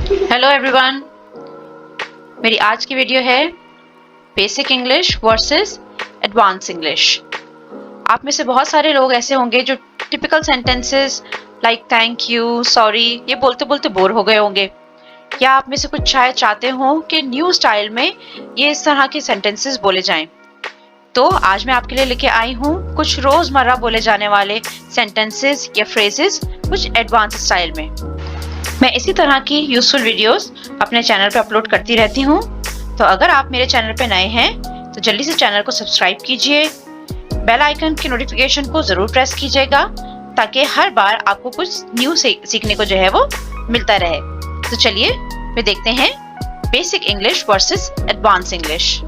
Hello everyone, मेरी आज की वीडियो है basic English versus advance English. आप में से बहुत सारे लोग ऐसे होंगे जो typical sentences like thank you, sorry ये बोलते बोलते बोर हो गए होंगे, या आप में से कुछ शायद चाहते हो कि न्यू स्टाइल में ये इस तरह के सेंटेंसेस बोले जाएं। तो आज मैं आपके लिए लेके आई हूँ कुछ रोजमर्रा बोले जाने वाले सेंटेंसेस या फ्रेजेस कुछ एडवांस स्टाइल में। मैं इसी तरह की यूजफुल वीडियोस अपने चैनल पे अपलोड करती रहती हूँ। तो अगर आप मेरे चैनल पे नए हैं तो जल्दी से चैनल को सब्सक्राइब कीजिए, बेल आइकन की नोटिफिकेशन को जरूर प्रेस कीजिएगा ताकि हर बार आपको कुछ न्यू सीखने को जो है वो मिलता रहे। तो चलिए फिर देखते हैं basic English versus advance English.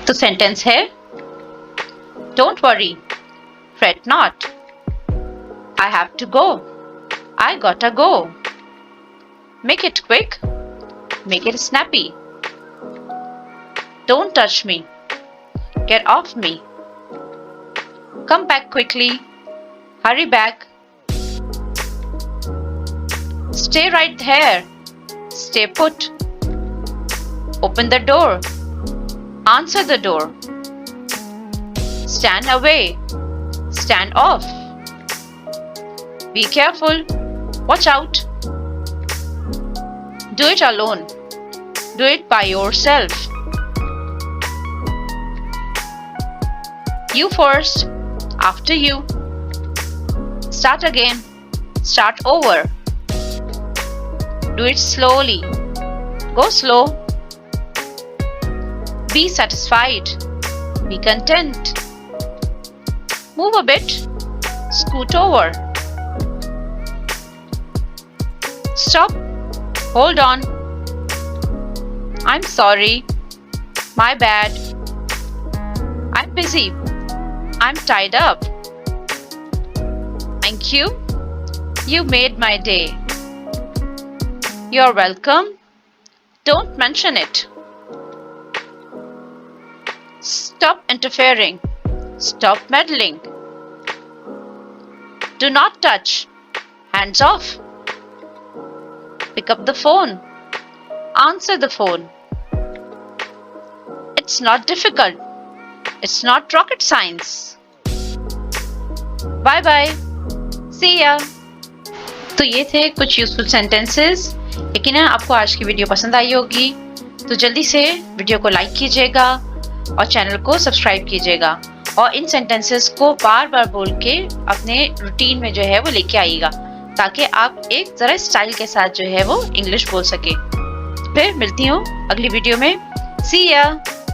तो सेंटेंस है, don't worry, fret not, I have to go, I gotta go, make it quick, make it snappy, don't touch me, get off me, come back quickly, hurry back, stay right there, stay put, open the door, answer the door, stand away, stand off, be careful, watch out, do it alone, do it by yourself, you first, after you, start again, start over, do it slowly, go slow, be satisfied, be content, move a bit, scoot over, stop, hold on, I'm sorry, my bad, I'm busy, I'm tied up, thank you, you made my day, you're welcome, don't mention it. Stop interfering. Stop meddling. Do not touch. Hands off. Pick up the phone. Answer the phone. It's not difficult. It's not rocket science. Bye bye. See ya. तो ये थे कुछ useful sentences. यकीनन आपको आज की video पसंद आई होगी, तो जल्दी से वीडियो को लाइक कीजिएगा और चैनल को सब्सक्राइब कीजिएगा और इन सेंटेंसेस को बार बार बोल के अपने रूटीन में जो है वो लेके आइएगा ताकि आप एक जरा स्टाइल के साथ जो है वो इंग्लिश बोल सके। फिर मिलती हूँ अगली वीडियो में। सी या।